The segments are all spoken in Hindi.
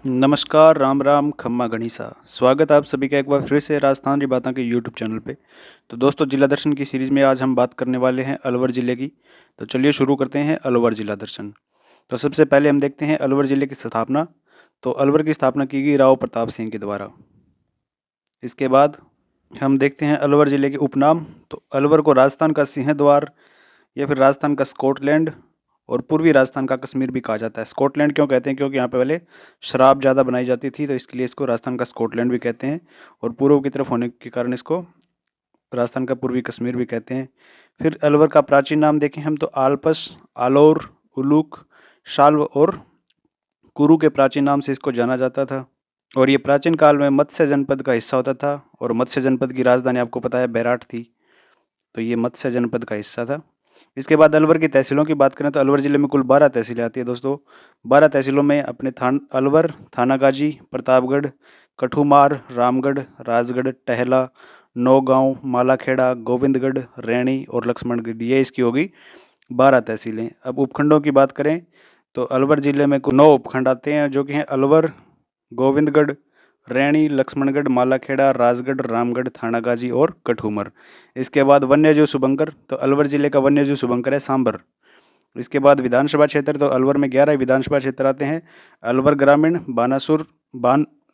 नमस्कार, राम राम, खम्मा गणिसा। स्वागत है आप सभी का एक बार फिर से राजस्थान की बातें के यूट्यूब चैनल पे। तो दोस्तों, जिला दर्शन की सीरीज में आज हम बात करने वाले हैं अलवर जिले की। तो चलिए शुरू करते हैं अलवर जिला दर्शन। तो सबसे पहले हम देखते हैं अलवर जिले की स्थापना। तो अलवर की स्थापना की गई राव प्रताप सिंह के द्वारा। इसके बाद हम देखते हैं अलवर जिले के उपनाम। तो अलवर को राजस्थान का सिंह द्वार या फिर राजस्थान का स्कॉटलैंड और पूर्वी राजस्थान का कश्मीर भी कहा जाता है। स्कॉटलैंड क्यों कहते हैं? क्योंकि यहाँ पे पहले शराब ज़्यादा बनाई जाती थी, तो इसके लिए इसको राजस्थान का स्कॉटलैंड भी कहते हैं। और पूर्व की तरफ होने के कारण इसको राजस्थान का पूर्वी कश्मीर भी कहते हैं। फिर अलवर का प्राचीन नाम देखें हम तो आलपस, आलोर, उलूक, शाल्व और कुरु के प्राचीन नाम से इसको जाना जाता था। और ये प्राचीन काल में मत्स्य जनपद का हिस्सा होता था। और मत्स्य जनपद की राजधानी आपको पता है बैराट थी। तो ये मत्स्य जनपद का हिस्सा था। इसके बाद अलवर की तहसीलों की बात करें तो अलवर जिले में कुल 12 तहसीलें आती है दोस्तों। 12 तहसीलों में अपने अलवर, थानागाजी, प्रतापगढ़, कठुमार, रामगढ़, राजगढ़, टहला, नौगांव, मालाखेड़ा, गोविंदगढ़, रैणी और लक्ष्मणगढ़, ये इसकी होगी 12 तहसीलें। अब उपखंडों की बात करें तो अलवर जिले में कुल 9 उपखंड आते हैं, जो कि हैं अलवर, गोविंदगढ़, रैणी, लक्ष्मणगढ़, मालाखेड़ा, राजगढ़, रामगढ़, थानागाजी और कठूमर। इसके बाद वन्यजीव शुभंकर। तो अलवर जिले का वन्यजीव शुभंकर है सांबर। इसके बाद विधानसभा क्षेत्र, तो अलवर में 11 विधानसभा क्षेत्र आते हैं। अलवर ग्रामीण,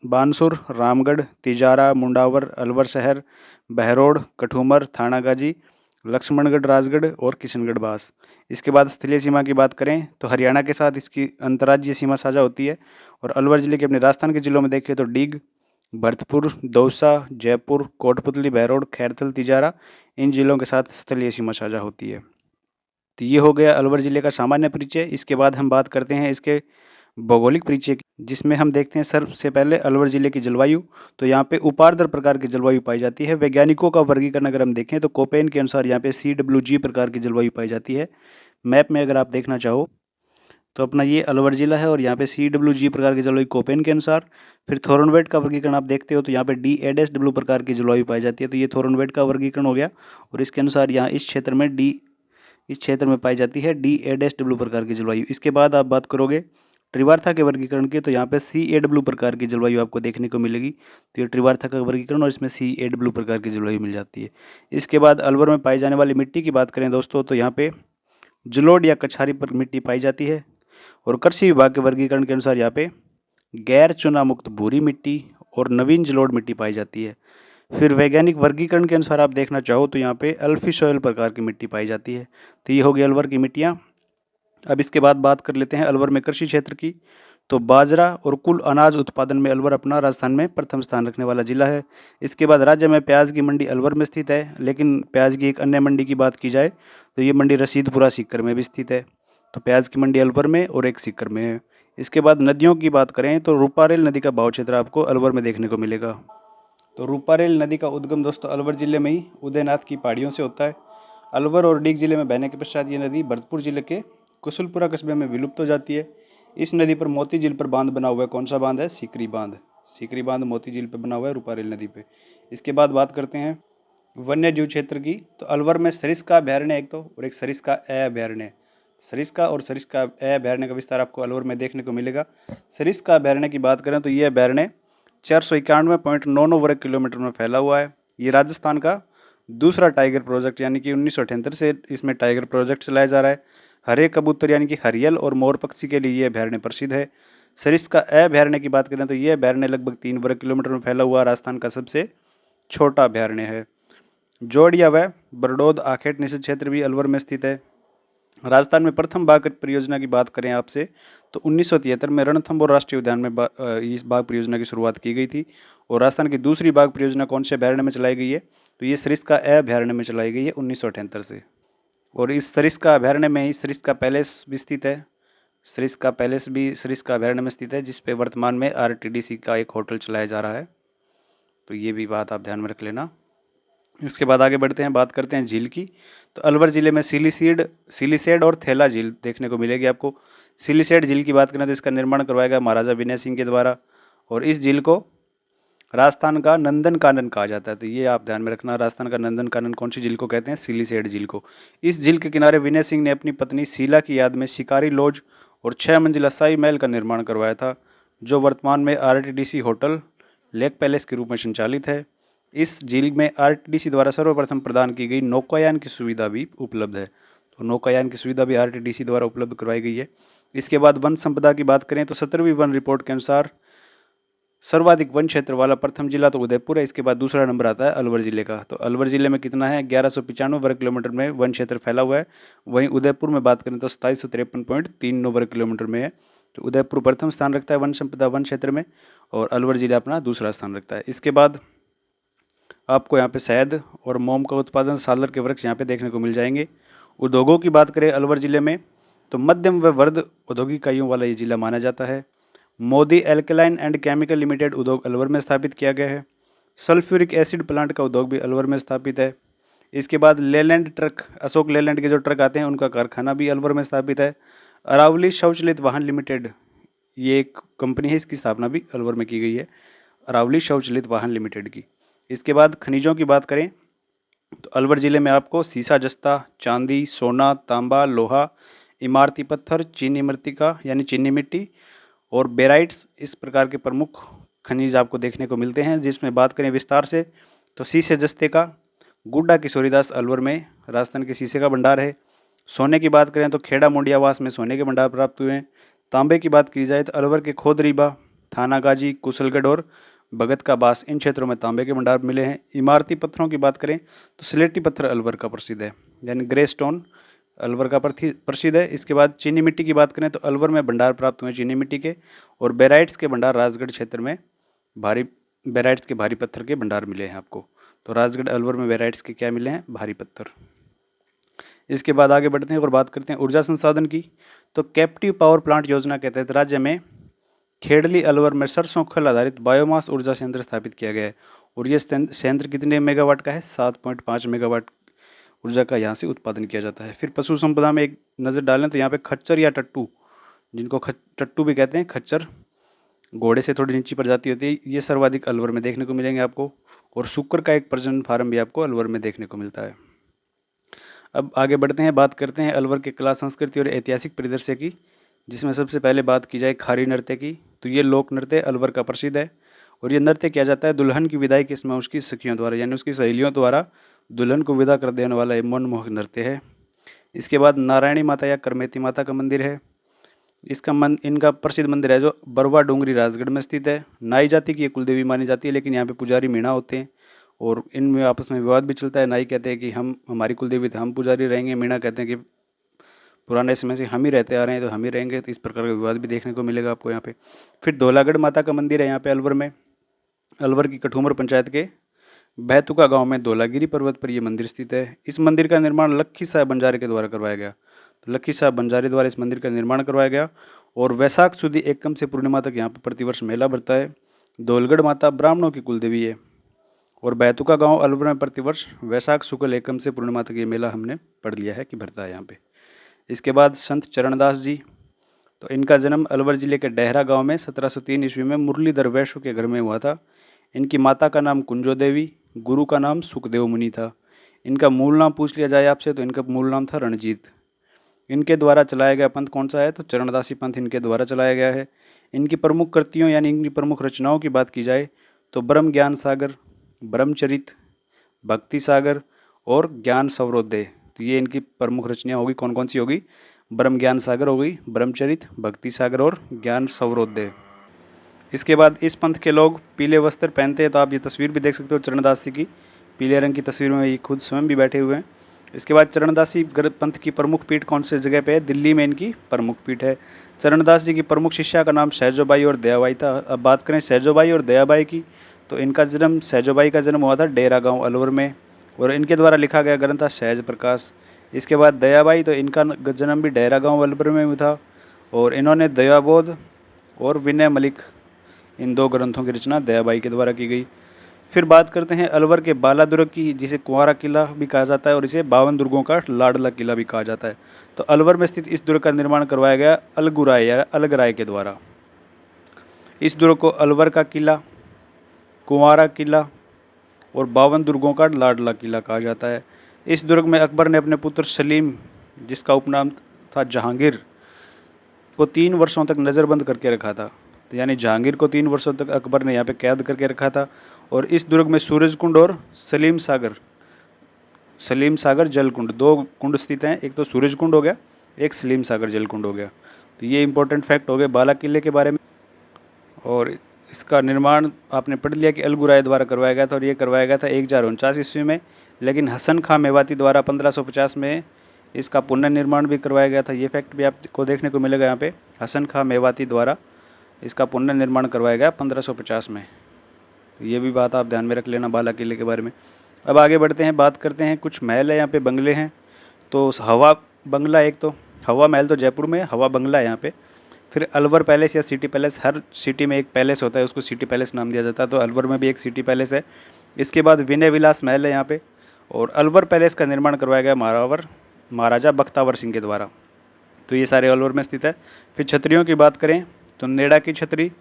बानसूर, रामगढ़, तिजारा, मुंडावर, अलवर शहर, बहरोड, कठूमर, थानागाजी, लक्ष्मणगढ़, राजगढ़ और किशनगढ़ बास। इसके बाद स्थलीय सीमा की बात करें तो हरियाणा के साथ इसकी अंतर्राज्यीय सीमा साझा होती है। और अलवर जिले के अपने राजस्थान के जिलों में देखें तो डीग, भरतपुर, दौसा, जयपुर, कोटपुतली, बहरोड, खैरथल, तिजारा, इन जिलों के साथ स्थलीय सीमा साझा होती है। तो ये हो गया अलवर जिले का सामान्य परिचय। इसके बाद हम बात करते हैं इसके भौगोलिक परिचय की, जिसमें हम देखते हैं सबसे पहले अलवर जिले की जलवायु। तो यहाँ पे उपार्द्र प्रकार की जलवायु पाई जाती है। वैज्ञानिकों का वर्गीकरण अगर हम देखें तो कोपेन के अनुसार यहाँ पे CWG प्रकार की जलवायु पाई जाती है। मैप में अगर आप देखना चाहो तो अपना ये अलवर जिला है और यहाँ पे CWG प्रकार की जलवायु कोपेन के अनुसार। फिर थोरनवेट का वर्गीकरण आप देखते हो तो यहाँ पे DAW प्रकार की जलवायु पाई जाती है। तो ये थोरनवेट का वर्गीकरण हो गया और इसके अनुसार यहाँ इस क्षेत्र में पाई जाती है DAW प्रकार की जलवायु। इसके बाद आप बात करोगे त्रिवार्था के वर्गीकरण की, तो यहाँ पे CAW प्रकार की जलवायु आपको देखने को मिलेगी। तो ये त्रिवार्था का वर्गीकरण और इसमें CAW प्रकार की जलवायु मिल जाती है। इसके बाद अलवर में पाई जाने वाली मिट्टी की बात करें दोस्तों तो यहाँ पे जलोढ़ या कछारी पर मिट्टी पाई जाती है। और कृषि विभाग के वर्गीकरण के अनुसार यहाँ पे गैर चुना मुक्त भूरी मिट्टी और नवीन जलोढ़ मिट्टी पाई जाती है। फिर वैज्ञानिक वर्गीकरण के अनुसार आप देखना चाहो तो यहाँ पे अल्फी सॉइल प्रकार की मिट्टी पाई जाती है। तो ये होगी अलवर की मिट्टियाँ। अब इसके बाद बात कर लेते हैं अलवर में कृषि क्षेत्र की। तो बाजरा और कुल अनाज उत्पादन में अलवर अपना राजस्थान में प्रथम स्थान रखने वाला जिला है। इसके बाद राज्य में प्याज की मंडी अलवर में स्थित है, लेकिन प्याज की एक अन्य मंडी की बात की जाए तो ये मंडी रसीदपुरा सीकर में भी स्थित है। तो प्याज की मंडी अलवर में और एक सीकर में है। इसके बाद नदियों की बात करें तो रूपारेल नदी का बहाव क्षेत्र आपको अलवर में देखने को मिलेगा। तो रूपारेल नदी का उद्गम दोस्तों अलवर जिले में ही उदयनाथ की पहाड़ियों से होता है। अलवर और डीग जिले में बहने के पश्चात ये नदी भरतपुर जिले के कुशलपुरा कस्बे में विलुप्त हो जाती है। इस नदी पर मोती झील पर बांध बना हुआ है। कौन सा बांध है? सीकरी बांध। सीकरी बांध मोती झील पर बना हुआ है रूपारेल नदी पे। इसके बाद बात करते हैं वन्य जीव क्षेत्र की। तो अलवर में सरिस्का अभयारण्य एक तो और एक सरिस्का अभयारण्य। सरिस्का और सरिस्का अभयारण्य का विस्तार आपको अलवर में देखने को मिलेगा। सरिस्का अभयारण्य की बात करें तो ये अभयारण्य 491.99 वर्ग किलोमीटर में फैला हुआ है। ये राजस्थान का दूसरा टाइगर प्रोजेक्ट यानी कि 1978 से इसमें टाइगर प्रोजेक्ट चलाया जा रहा है। हरे कबूतर यानी कि हरियल और मोर पक्षी के लिए ये अभयारण्य प्रसिद्ध है। सरिस्का अभयारण्य की बात करें तो ये अभयारण्य लगभग 3 वर्ग किलोमीटर में फैला हुआ राजस्थान का सबसे छोटा अभयारण्य है। जोड़िया व बरडोद आखेट निषेध क्षेत्र भी अलवर में स्थित है। राजस्थान में प्रथम बाघ परियोजना की बात करें आपसे तो 1973 में रणथंभौर राष्ट्रीय उद्यान में इस बाघ परियोजना की शुरुआत की गई थी। और राजस्थान की दूसरी बाघ परियोजना कौन से अभयारण्य में चलाई गई है? तो ये सरिस्का अभयारण्य में चलाई गई है 1978 से। और इस सरिस्का अभयारण्य में ही सरिस्का पैलेस भी स्थित है। सरिस्का पैलेस भी सरिस्का अभयारण्य में स्थित है, जिसपे वर्तमान में RTDC का एक होटल चलाया जा रहा है। तो ये भी बात आप ध्यान में रख लेना। इसके बाद आगे बढ़ते हैं, बात करते हैं झील की। तो अलवर जिले में सिलीसेड और थैला झील देखने को मिलेगी आपको। सिलीसेड झील की बात करें तो इसका निर्माण करवाया गया महाराजा विनय सिंह के द्वारा। और इस झील को राजस्थान का नंदन कानन कहा जाता है। तो ये आप ध्यान में रखना, राजस्थान का नंदन कानन कौन सी झील को कहते हैं? सिलीसेड झील को। इस झील के किनारे विनय सिंह ने अपनी पत्नी शीला की याद में शिकारी लॉज और 6 मंजिला शाही महल का निर्माण करवाया था। जो वर्तमान में आरटीडीसी होटल लेक पैलेस के रूप में संचालित है। इस झील में आरटीडीसी द्वारा सर्वप्रथम प्रदान की गई नौकायान की सुविधा भी उपलब्ध है। तो नौकायान की सुविधा भी आरटीडीसी द्वारा उपलब्ध करवाई गई है। इसके बाद वन संपदा की बात करें तो 17वीं वन रिपोर्ट के अनुसार सर्वाधिक वन क्षेत्र वाला प्रथम जिला तो उदयपुर है। इसके बाद दूसरा नंबर आता है अलवर जिले का। तो अलवर जिले में कितना है, 1195 वर्ग किलोमीटर में वन क्षेत्र फैला हुआ है। वहीं उदयपुर में बात करें तो 2753.39 वर्ग किलोमीटर में है। तो उदयपुर प्रथम स्थान रखता है वन संपदा वन क्षेत्र में, और अलवर जिला अपना दूसरा स्थान रखता है। इसके बाद आपको यहाँ पे शहद और मोम का उत्पादन, सालर के वृक्ष यहाँ पे देखने को मिल जाएंगे। उद्योगों की बात करें अलवर जिले में तो मध्यम व वर्ध औद्योगिक इकाइयों वाला ये जिला माना जाता है। Modi alkaline and chemical limited उद्योग अलवर में स्थापित किया गया है। सल्फ्यूरिक एसिड प्लांट का उद्योग भी अलवर में स्थापित है। इसके बाद लेलैंड ट्रक, अशोक लेलैंड के जो ट्रक आते हैं उनका कारखाना भी अलवर में स्थापित है। अरावली शौचलित वाहन लिमिटेड, ये एक कंपनी है, इसकी स्थापना भी अलवर में की गई है, अरावली शौचलित वाहन लिमिटेड की। इसके बाद खनिजों की बात करें तो अलवर ज़िले में आपको सीसा जस्ता, चांदी, सोना, तांबा, लोहा, इमारती पत्थर, चीनी मृत्तिका यानी चीनी मिट्टी और बेराइट्स, इस प्रकार के प्रमुख खनिज आपको देखने को मिलते हैं। जिसमें बात करें विस्तार से तो सीसे जस्ते का गुड्डा किशोरीदास अलवर में राजस्थान के सीसे का भंडार है। सोने की बात करें तो खेड़ा मुंडियावास में सोने के भंडार प्राप्त हुए हैं। तांबे की बात की जाए तो अलवर के खोदरीबा, थानागाजी, कुशलगढ़ और भगत का बास, इन क्षेत्रों में तांबे के भंडार मिले हैं। इमारती पत्थरों की बात करें तो स्लेटी पत्थर अलवर का प्रसिद्ध है, यानी ग्रे स्टोन अलवर का प्रसिद्ध है। इसके बाद चीनी मिट्टी की बात करें तो अलवर में भंडार प्राप्त हुए चीनी मिट्टी के, और बेराइट्स के भंडार राजगढ़ क्षेत्र में बेराइट्स के भारी पत्थर के भंडार मिले हैं आपको। तो राजगढ़ अलवर में बेराइट्स के क्या मिले हैं, भारी पत्थर। इसके बाद आगे बढ़ते हैं और बात करते हैं ऊर्जा संसाधन की। तो कैप्टिव पावर प्लांट योजना के तहत राज्य में खेड़ली अलवर में सरसों खल आधारित बायोमास ऊर्जा संयंत्र स्थापित किया गया है। और ये संयंत्र कितने मेगावाट का है, 7.5 मेगावाट ऊर्जा का यहाँ से उत्पादन किया जाता है। फिर पशु संपदा में एक नज़र डालें तो यहाँ पे खच्चर या टट्टू, जिनको टट्टू भी कहते हैं, खच्चर घोड़े से थोड़ी नीची प्रजाति होती है, ये सर्वाधिक अलवर में देखने को मिलेंगे आपको। और शुक्र का एक प्रजनन फार्म भी आपको अलवर में देखने को मिलता है। अब आगे बढ़ते हैं, बात करते हैं अलवर के कला संस्कृति और ऐतिहासिक परिदृश्य की, जिसमें सबसे पहले बात की जाए खारी नृत्य की। तो ये लोक नृत्य अलवर का प्रसिद्ध है, और ये नृत्य किया जाता है दुल्हन की विदाई के समय उसकी सखियों द्वारा, यानी उसकी सहेलियों द्वारा दुल्हन को विदा कर देने वाला ये मनमोहक नृत्य है। इसके बाद नारायणी माता या करमेती माता का मंदिर है। इनका प्रसिद्ध मंदिर है जो बरवा डूंगरी राजगढ़ में स्थित है। नाई जाति की ये कुलदेवी मानी जाती है, लेकिन यहाँ पे पुजारी मीणा होते हैं और इनमें आपस में विवाद भी चलता है। नाई कहते हैं कि हमारी कुलदेवी थे, हम पुजारी रहेंगे। मीणा कहते हैं कि पुराने समय से हम ही रहते आ रहे हैं तो हम ही रहेंगे। तो इस प्रकार का विवाद भी देखने को मिलेगा आपको यहाँ पे। फिर धौलागढ़ माता का मंदिर है यहाँ पे अलवर में। अलवर की कठूमर पंचायत के बहतुका गांव में धौलागिरी पर्वत पर यह मंदिर स्थित है। इस मंदिर का निर्माण लक्खी साहब बंजारे के द्वारा करवाया गया। तो लक्खी साहब बंजारे द्वारा इस मंदिर का निर्माण करवाया गया। और वैशाख सुदी एकम से पूर्णिमा तक यहाँ पर प्रतिवर्ष मेला भरता है। धौलगढ़ माता ब्राह्मणों की कुलदेवी है। और बहतुका गांव अलवर में प्रतिवर्ष वैशाख शुक्ल एकम से पूर्णिमा तक ये मेला हमने पढ़ लिया है कि भरता है यहाँ पे। इसके बाद संत चरणदास जी, तो इनका जन्म अलवर जिले के डेहरा गांव में 1703 ईस्वी में मुरलीधर वैश्य के घर में हुआ था। इनकी माता का नाम कुंजो देवी, गुरु का नाम सुखदेव मुनि था। इनका मूल नाम पूछ लिया जाए आपसे तो इनका मूल नाम था रणजीत। इनके द्वारा चलाया गया पंथ कौन सा है, तो चरणदासी पंथ इनके द्वारा चलाया गया है। इनकी प्रमुख कृतियों यानी इनकी प्रमुख रचनाओं की बात की जाए तो ब्रह्म ज्ञान सागर, ब्रह्मचरित, भक्ति सागर और ज्ञान सौरोदय, तो ये इनकी प्रमुख रचनाएं होगी। कौन कौन सी होगी, ब्रह्म ज्ञान सागर होगी, ब्रह्मचरित, भक्ति सागर और ज्ञान सौरोदय। इसके बाद इस पंथ के लोग पीले वस्त्र पहनते हैं। तो आप ये तस्वीर भी देख सकते हो चरणदासी की, पीले रंग की तस्वीर में ये खुद स्वयं भी बैठे हुए हैं। इसके बाद चरणदासी पंथ की प्रमुख पीठ कौन से जगह पे है, दिल्ली में इनकी प्रमुख पीठ है। चरणदास जी की प्रमुख शिष्या का नाम सहजोबाई और दयाबाई था। अब बात करें सहजोबाई और दयाबाई की, तो इनका जन्म, सहजोबाई का जन्म हुआ था डेरा गाँव अलवर में, और इनके द्वारा लिखा गया ग्रंथ था सहज प्रकाश। इसके बाद दयाबाई, तो इनका जन्म भी डेरा गाँव अलवर में हुआ था, और इन्होंने दयाबोध और विनय मलिक, इन दो ग्रंथों की रचना दयाबाई के द्वारा की गई। फिर बात करते हैं अलवर के बाला दुर्ग की, जिसे कुंवारा किला भी कहा जाता है और इसे 52 दुर्गों का लाडला किला भी कहा जाता है। तो अलवर में स्थित इस दुर्ग का निर्माण करवाया गया अलगुराय या अलगराय के द्वारा। इस दुर्ग को अलवर का किला, कुंवारा किला और 52 दुर्गों का लाडला किला कहा जाता है। इस दुर्ग में अकबर ने अपने पुत्र सलीम, जिसका उपनाम था जहांगीर, को 3 वर्षों तक नज़रबंद करके रखा था। तो यानी जहांगीर को 3 वर्षों तक अकबर ने यहाँ पे कैद करके रखा था। और इस दुर्ग में सूरजकुंड और सलीम सागर जल कुंड, 2 कुंड स्थित हैं। एक तो सूरज कुंड हो गया, एक सलीम सागर जल कुंड हो गया। तो ये इंपॉर्टेंट फैक्ट हो गए बाला किले के बारे में। और इसका निर्माण आपने पढ़ लिया कि अल गुराय द्वारा करवाया गया था, और ये करवाया गया था 1049 ईस्वी में। लेकिन हसन खां मेवाती द्वारा 1550 में इसका पुनर्निर्माण भी करवाया गया था। ये फैक्ट भी आपको देखने को मिलेगा यहाँ पे, हसन खां मेवाती द्वारा इसका पुनर्निर्माण करवाया गया 1550 में। तो ये भी बात आप ध्यान में रख लेना बाला किले के बारे में। अब आगे बढ़ते हैं, बात करते हैं कुछ महल है यहाँ पे, बंगले हैं। तो हवा बंगला, एक तो हवा महल तो जयपुर में है, हवा बंगला है यहाँ पे। फिर अलवर पैलेस या सिटी पैलेस, हर सिटी में एक पैलेस होता है, उसको सिटी पैलेस नाम दिया जाता है। तो अलवर में भी एक सिटी पैलेस है। इसके बाद विनय विलास महल है यहाँ पे। और अलवर पैलेस का निर्माण करवाया गया महाराजा बख्तावर सिंह के द्वारा। तो ये सारे अलवर में स्थित है। फिर छतरियों की बात करें तो नेड़ा की छतरी,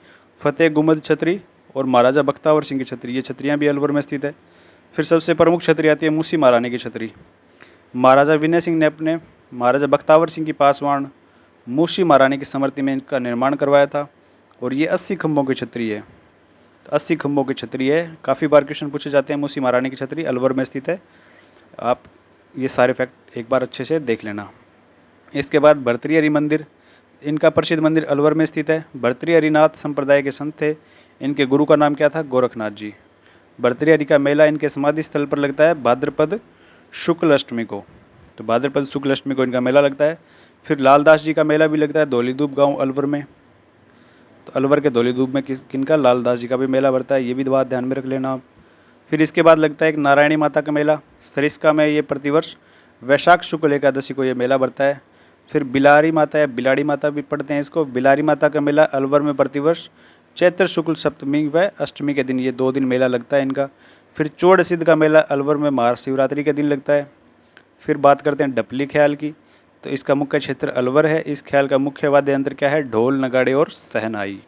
फतेह गुमद छतरी और महाराजा बख्तावर सिंह की छतरी, ये छतरियाँ भी अलवर में स्थित है। फिर सबसे प्रमुख छतरी आती है मूसी महारानी की छतरी। महाराजा विनय सिंह ने अपने महाराजा बख्तावर सिंह की पासवान मूसी महारानी की स्मृति में इनका निर्माण करवाया था। और ये 80 खंभों की छतरी है। तो 80 खंभों की छतरी है। काफ़ी बार क्वेश्चन पूछे जाते हैं। मूसी महारानी की छतरी अलवर में स्थित है। आप ये सारे फैक्ट एक बार अच्छे से देख लेना। इसके बाद भर्तृहरि मंदिर, इनका प्रसिद्ध मंदिर अलवर में स्थित है। भर्तृहरिनाथ संप्रदाय के संत थे। इनके गुरु का नाम क्या था? गोरखनाथ जी। भर्तृहरि का मेला इनके समाधि स्थल पर लगता है भाद्रपद शुक्ल अष्टमी को। तो भाद्रपद शुक्ल अष्टमी को इनका मेला लगता है। फिर लालदास जी का मेला भी लगता है धौलीदूब गांव अलवर में। तो अलवर के धौलीदूब में किनका? लालदास जी का भी मेला बढ़ता है। ये भी बात ध्यान में रख लेना आप। फिर इसके बाद लगता है एक नारायणी माता का मेला सरिस्का में। ये प्रतिवर्ष वैशाख शुक्ल एकादशी को ये मेला बढ़ता है। फिर बिलारी माता या बिलाड़ी माता भी पढ़ते हैं इसको। बिलारी माता का मेला अलवर में प्रतिवर्ष चैत्र शुक्ल सप्तमी व अष्टमी के दिन, ये 2 दिन मेला लगता है इनका। फिर चोड़ सिद्ध का मेला अलवर में महाशिवरात्रि के दिन लगता है। फिर बात करते हैं डपली ख्याल की। तो इसका मुख्य क्षेत्र अलवर है। इस ख्याल का मुख्य वाद्य यंत्र क्या है? ढोल, नगाड़े और सहनाई।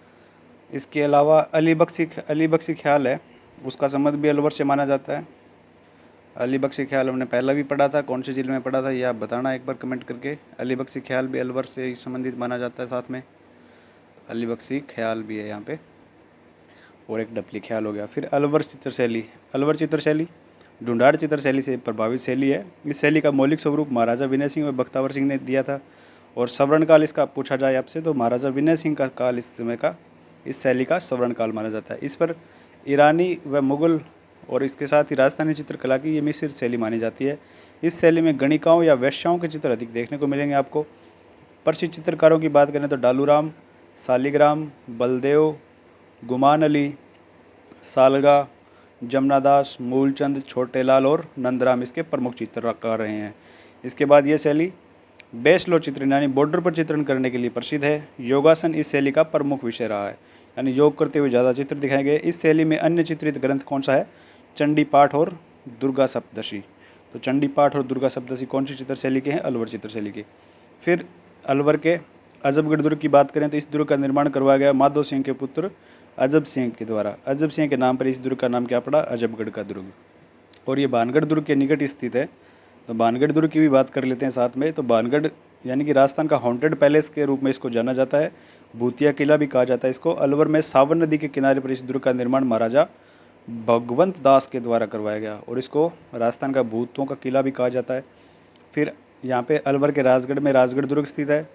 इसके अलावा अली बख्शी ख्याल है, उसका संबंध भी अलवर से माना जाता है। अली बख्शी ख्याल हमने पहला भी पढ़ा था, कौन से जिले में पढ़ा था ये आप बताना एक बार कमेंट करके। अली बख्शी ख्याल भी अलवर से ही संबंधित माना जाता है साथ में। अली बख्शी ख्याल भी है यहाँ पे। और एक डपली ख्याल हो गया। फिर अलवर चित्रशैली ढूंढाड़ चित्रशैली से प्रभावित शैली है। इस शैली का मौलिक स्वरूप महाराजा विनय सिंह व बख्तावर सिंह ने दिया था। और सवर्ण काल इसका पूछा जाए आपसे तो महाराजा विनय सिंह का काल इस समय का इस शैली का सवर्ण काल माना जाता है। इस पर ईरानी व मुगल और इसके साथ ही राजस्थानी चित्रकला की ये मिश्रित शैली मानी जाती है। इस शैली में गणिकाओं या वेश्याओं के चित्र अधिक देखने को मिलेंगे आपको। प्रसिद्ध चित्रकारों की बात करें तो डालूराम, शालिग्राम, बलदेव, गुमान अली, सालगा, जमनादास, मूलचंद, छोटेलाल और नंदराम इसके प्रमुख चित्रकार रहे हैं। इसके बाद ये शैली बेसलो चित्रण यानी बॉर्डर पर चित्रण करने के लिए प्रसिद्ध है। योगासन इस शैली का प्रमुख विषय रहा है, यानी योग करते हुए ज़्यादा चित्र दिखाए गए। इस शैली में अन्य चित्रित ग्रंथ कौन सा है? चंडी पाठ और दुर्गा सप्तशती। तो चंडी पाठ और दुर्गा सप्तशती कौन सी चित्र शैली के हैं? अलवर चित्र शैली के। फिर अलवर के अजबगढ़ दुर्ग की बात करें तो इस दुर्ग का निर्माण करवाया गया माधो सिंह के पुत्र अजब सिंह के द्वारा। अजब सिंह के नाम पर इस दुर्ग का नाम क्या पड़ा? अजबगढ़ का दुर्ग। और ये भानगढ़ दुर्ग के निकट स्थित है। तो भानगढ़ दुर्ग की भी बात कर लेते हैं साथ में। तो भानगढ़ यानी कि राजस्थान का हॉन्टेड पैलेस के रूप में इसको जाना जाता है। भूतिया किला भी कहा जाता है इसको। अलवर में सावन नदी के किनारे पर इस दुर्ग का निर्माण महाराजा भगवंत दास के द्वारा करवाया गया और इसको राजस्थान का भूतों का किला भी कहा जाता है। फिर यहाँ पे अलवर के राजगढ़ में राजगढ़ दुर्ग स्थित है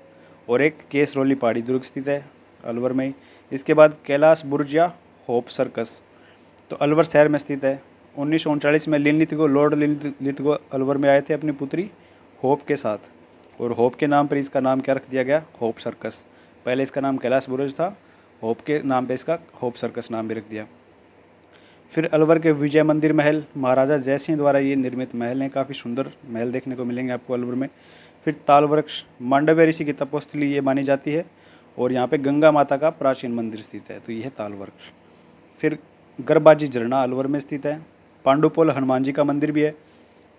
और एक केसरौली पहाड़ी दुर्ग स्थित है अलवर में ही। इसके बाद कैलाश बुर्ज या होप सर्कस तो अलवर शहर में स्थित है। 1939 में लॉर्ड लिथगो अलवर में आए थे अपनी पुत्री होप के साथ और होप के नाम पर इसका नाम क्या रख दिया गया? Hope circus. पहले इसका नाम कैलाश बुर्ज था, होप के नाम पे इसका होप सर्कस नाम भी रख दिया। फिर अलवर के विजय मंदिर महल महाराजा जयसिंह द्वारा ये निर्मित महल हैं। काफ़ी सुंदर महल देखने को मिलेंगे आपको अलवर में। फिर ताल वृक्ष मांडव्य ऋषि की तपोस्थली ये मानी जाती है और यहाँ पे गंगा माता का प्राचीन मंदिर स्थित है, तो यह है ताल वृक्ष। फिर गरबाजी झरना अलवर में स्थित है। पांडुपोल हनुमान जी का मंदिर भी है।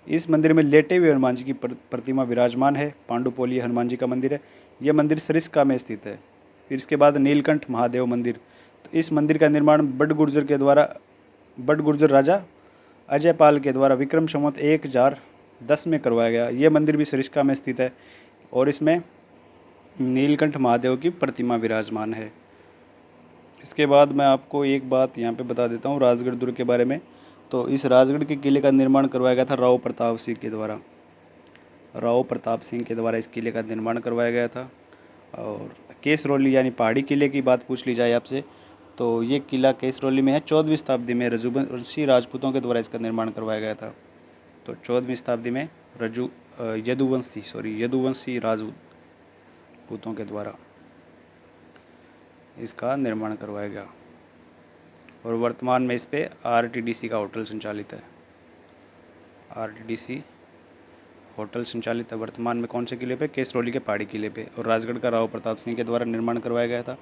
इस मंदिर में लेटे हुए हनुमान जी की प्रतिमा विराजमान है। पांडुपोल ये हनुमान जी का मंदिर है। यह मंदिर सरिस्का में स्थित है। फिर इसके बाद नीलकंठ महादेव मंदिर, तो इस मंदिर का निर्माण बड़गुर्जर राजा अजयपाल के द्वारा विक्रम संवत 1010 में करवाया गया। यह मंदिर भी सरिस्का में स्थित है और इसमें नीलकंठ महादेव की प्रतिमा विराजमान है। इसके बाद मैं आपको एक बात यहाँ पे बता देता हूँ राजगढ़ दुर्ग के बारे में। तो इस राजगढ़ के किले का निर्माण करवाया गया था राव प्रताप सिंह के द्वारा। राव प्रताप सिंह के द्वारा इस किले का निर्माण करवाया गया था। और केसरौली यानी पहाड़ी किले की बात पूछ ली जाए आपसे, तो ये किला केसरौली में है। 14वीं शताब्दी में रघुवंशी राजपूतों के द्वारा इसका निर्माण करवाया गया था। तो 14वीं शताब्दी में यदुवंशी राजपूतों के द्वारा इसका निर्माण करवाया गया। और वर्तमान में इस पे आरटीडीसी का होटल संचालित है। आरटीडीसी होटल संचालित है वर्तमान में कौन से किले पे? केसरौली के पहाड़ी किले पे। और राजगढ़ का राव प्रताप सिंह के द्वारा निर्माण करवाया गया था।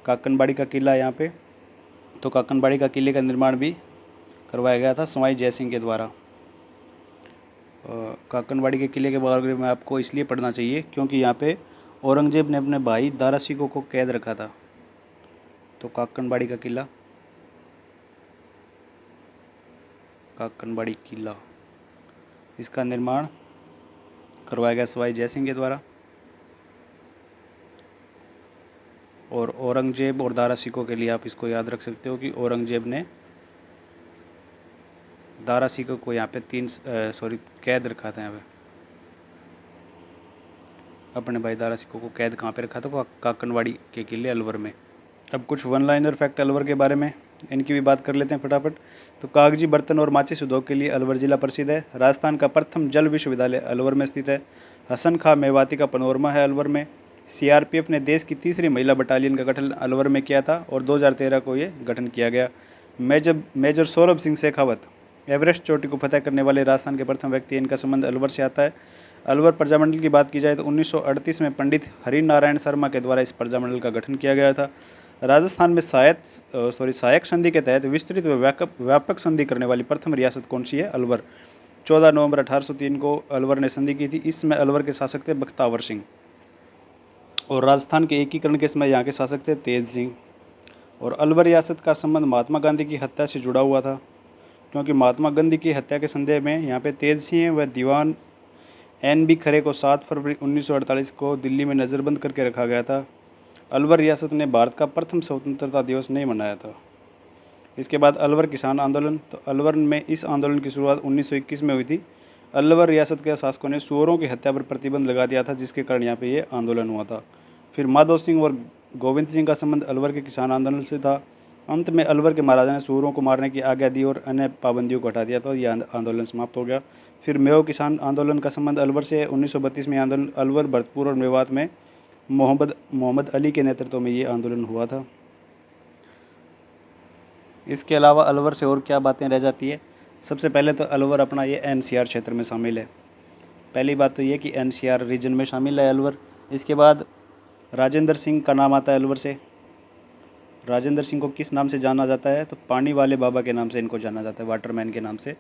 काकनबाड़ी का किला यहाँ पे, तो काकनबाड़ी का किले का निर्माण भी करवाया गया था सवाई जयसिंह के द्वारा। काकनबाड़ी के किले के बारे में आपको इसलिए पढ़ना चाहिए क्योंकि यहाँ पे औरंगजेब ने अपने भाई दारा सिकों को कैद रखा था। तो काकनबाड़ी का किला, काकनबाड़ी किला, इसका निर्माण करवाया गया सवाई जयसिंह के द्वारा। और औरंगजेब और दारा सिकों के लिए आप इसको याद रख सकते हो कि औरंगजेब ने दारा सिकों को यहाँ पे कैद रखा था। यहाँ पे अपने भाई दारा सिकों को कैद कहाँ पे रखा था? काकनवाड़ी के किले अलवर में। अब कुछ वन लाइनर फैक्ट अलवर के बारे में, इनकी भी बात कर लेते हैं फटाफट। तो कागजी बर्तन और माचिस उद्योग के लिए अलवर जिला प्रसिद्ध है। राजस्थान का प्रथम जल विश्वविद्यालय अलवर में स्थित है। हसन खां मेवाती का पनोरमा है अलवर में। सीआरपीएफ ने देश की तीसरी महिला बटालियन का गठन अलवर में किया था और 2013 को ये गठन किया गया। मेजर सौरभ सिंह शेखावत एवरेस्ट चोटी को फतह करने वाले राजस्थान के प्रथम व्यक्ति, इनका संबंध अलवर से आता है। अलवर प्रजामंडल की बात की जाए तो 1938 में पंडित हरिनारायण शर्मा के द्वारा इस प्रजामंडल का गठन किया गया था। राजस्थान में सहायक संधि के तहत विस्तृत व व्यापक संधि करने वाली प्रथम रियासत कौन सी है? अलवर। 14 नवंबर 1803 को अलवर ने संधि की थी। इसमें अलवर के शासक थे बख्तावर सिंह। और राजस्थान के एकीकरण के समय यहाँ के शासक थे तेज सिंह। और अलवर रियासत का संबंध महात्मा गांधी की हत्या से जुड़ा हुआ था, क्योंकि महात्मा गांधी की हत्या के संदेह में यहाँ पे तेज सिंह व दीवान NB खरे को 7 फरवरी 1948 को दिल्ली में नज़रबंद करके रखा गया था। अलवर रियासत ने भारत का प्रथम स्वतंत्रता दिवस नहीं मनाया था। इसके बाद अलवर किसान आंदोलन, तो अलवर में इस आंदोलन की शुरुआत 1921 में हुई थी। अलवर रियासत के शासकों ने सुअरों की हत्या पर प्रतिबंध लगा दिया था, जिसके कारण यहाँ पे ये आंदोलन हुआ था। फिर माधव सिंह और गोविंद सिंह का संबंध अलवर के किसान आंदोलन से था। अंत में अलवर के महाराजा ने सुअरों को मारने की आज्ञा दी और अन्य पाबंदियों को हटा दिया, तो यह आंदोलन समाप्त हो गया। फिर मेवात किसान आंदोलन का संबंध अलवर से 1932 में आंदोलन अलवर, भरतपुर और मेवात में मोहम्मद अली के नेतृत्व में ये आंदोलन हुआ था। इसके अलावा अलवर से और क्या बातें रह जाती है? सबसे पहले तो अलवर अपना ये NCR क्षेत्र में शामिल है। पहली बात तो ये कि NCR रीजन में शामिल है अलवर। इसके बाद राजेंद्र सिंह का नाम आता है अलवर से। राजेंद्र सिंह को किस नाम से जाना जाता है? तो पानी वाले बाबा के नाम से इनको जाना जाता है, वाटरमैन के नाम से।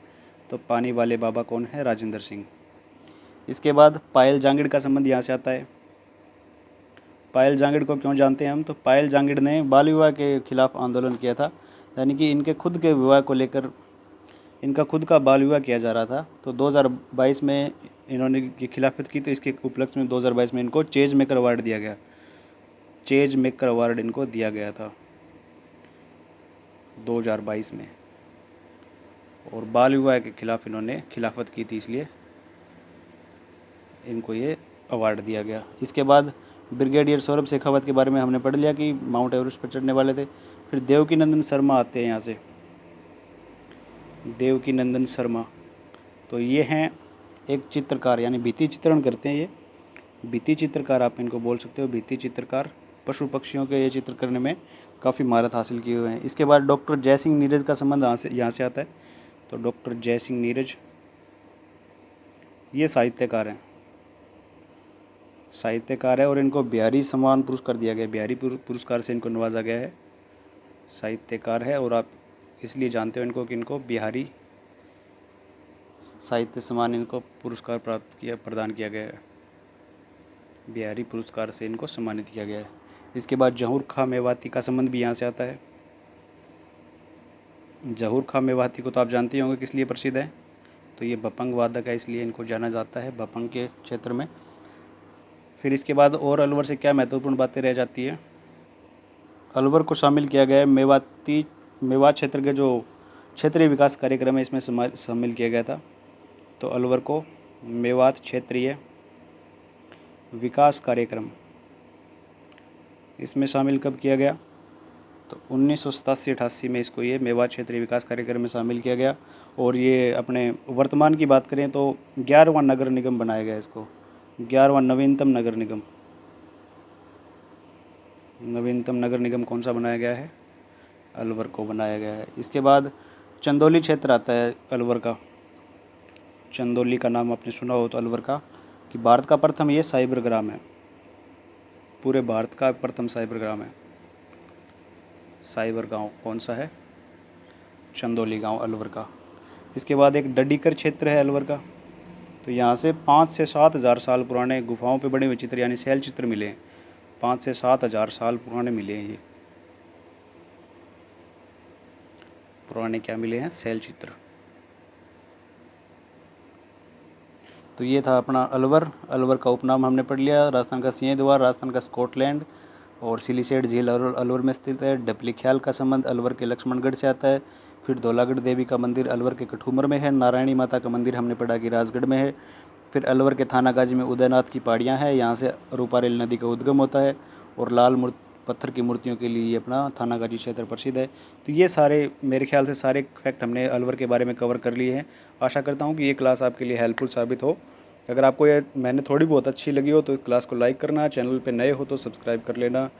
तो पानी वाले बाबा कौन है? राजेंद्र सिंह। इसके बाद पायल जांगिड़ का संबंध यहाँ से आता है। पायल जांगिड़ को क्यों जानते हैं हम? तो पायल जांगिड़ ने बाल विवाह के खिलाफ आंदोलन किया था, यानी कि इनके खुद के विवाह को लेकर इनका खुद का बाल विवाह किया जा रहा था। तो 2022 में इन्होंने की खिलाफत की, तो इसके उपलक्ष्य में 2022 में इनको चेज मेकर अवार्ड दिया गया। चेज मेकर अवार्ड इनको दिया गया था 2022 में। और बाल विवाह के खिलाफ इन्होंने खिलाफत की थी, इसलिए इनको ये अवार्ड दिया गया। इसके बाद ब्रिगेडियर सौरभ शेखावत के बारे में हमने पढ़ लिया कि माउंट एवरेस्ट पर चढ़ने वाले थे। फिर देवकीनंदन शर्मा आते हैं यहाँ से। देवकीनंदन शर्मा, तो ये हैं एक चित्रकार, यानी भित्ति चित्रण करते हैं ये। भित्ति चित्रकार आप इनको बोल सकते हो, भित्ति चित्रकार। पशु पक्षियों के ये चित्र करने में काफ़ी महारत हासिल किए हुए हैं। इसके बाद डॉक्टर जयसिंह नीरज का संबंध यहाँ से आता है। तो डॉक्टर जयसिंह नीरज ये साहित्यकार हैं, और इनको बिहारी सम्मान पुरस्कार दिया गया। बिहारी पुरस्कार से इनको नवाजा गया है। साहित्यकार है और आप इसलिए जानते हो इनको कि इनको बिहारी साहित्य सम्मान इनको पुरस्कार प्रदान किया गया है। बिहारी पुरस्कार से इनको सम्मानित किया गया है। इसके बाद जहूर खां मेवाती का संबंध भी यहाँ से आता है। जहूर खां मेवाती को तो आप जानते होंगे किस लिए प्रसिद्ध है? तो ये भपंग वादक है, इसलिए इनको जाना जाता है भपंग के क्षेत्र में। फिर इसके बाद और अलवर से क्या महत्वपूर्ण बातें रह जाती है? अलवर को शामिल किया गया है मेवात क्षेत्र के जो क्षेत्रीय विकास कार्यक्रम है इसमें शामिल किया गया था। तो अलवर को मेवात क्षेत्रीय विकास कार्यक्रम इसमें शामिल कब किया गया? तो 1987-88 में इसको ये मेवात क्षेत्रीय विकास कार्यक्रम में शामिल किया गया। और ये अपने वर्तमान की बात करें तो 11वां नगर निगम बनाया गया इसको, 11वां नवीनतम नगर निगम कौन सा बनाया गया है? अलवर को बनाया गया है। इसके बाद चंदौली क्षेत्र आता है अलवर का। चंदौली का नाम आपने सुना हो तो अलवर का, कि भारत का प्रथम ये साइबर ग्राम है, पूरे भारत का प्रथम साइबर ग्राम है। साइबर गांव कौन सा है? चंदौली गांव अलवर का। इसके बाद एक डडीकर क्षेत्र है अलवर का। तो यहाँ से 5 से 7 हज़ार साल पुराने गुफाओं पे बने हुए चित्र यानी शैल चित्र मिले हैं। 5 से 7 हज़ार साल पुराने मिले हैं ये पुराने क्या मिले हैं? शैल चित्र। तो ये था अपना अलवर। अलवर का उपनाम हमने पढ़ लिया। राजस्थान का सिंह द्वार, राजस्थान का स्कॉटलैंड और सिलीसेट झील अलवर में स्थित है। डपलीख्याल का संबंध अलवर के लक्ष्मणगढ़ से आता है। फिर धौलागढ़ देवी का मंदिर अलवर के कठूमर में है। नारायणी माता का मंदिर हमने पढ़ा कि राजगढ़ में है। फिर अलवर के थानागाजी में उदयनाथ की पहाड़ियाँ हैं, यहाँ से रूपारेल नदी का उद्गम होता है। और लाल पत्थर की मूर्तियों के लिए अपना थानागाजी क्षेत्र प्रसिद्ध है। तो ये सारे मेरे ख्याल से सारे फैक्ट हमने अलवर के बारे में कवर कर लिए हैं। आशा करता हूँ कि ये क्लास आपके लिए हेल्पफुल साबित हो। अगर आपको ये मैंने थोड़ी बहुत अच्छी लगी हो तो क्लास को लाइक करना, चैनल पे नए हो तो सब्सक्राइब कर लेना।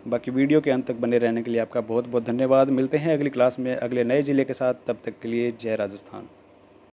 बाकी वीडियो के अंत तक बने रहने के लिए आपका बहुत बहुत धन्यवाद। मिलते हैं अगली क्लास में अगले नए ज़िले के साथ। तब तक के लिए जय राजस्थान।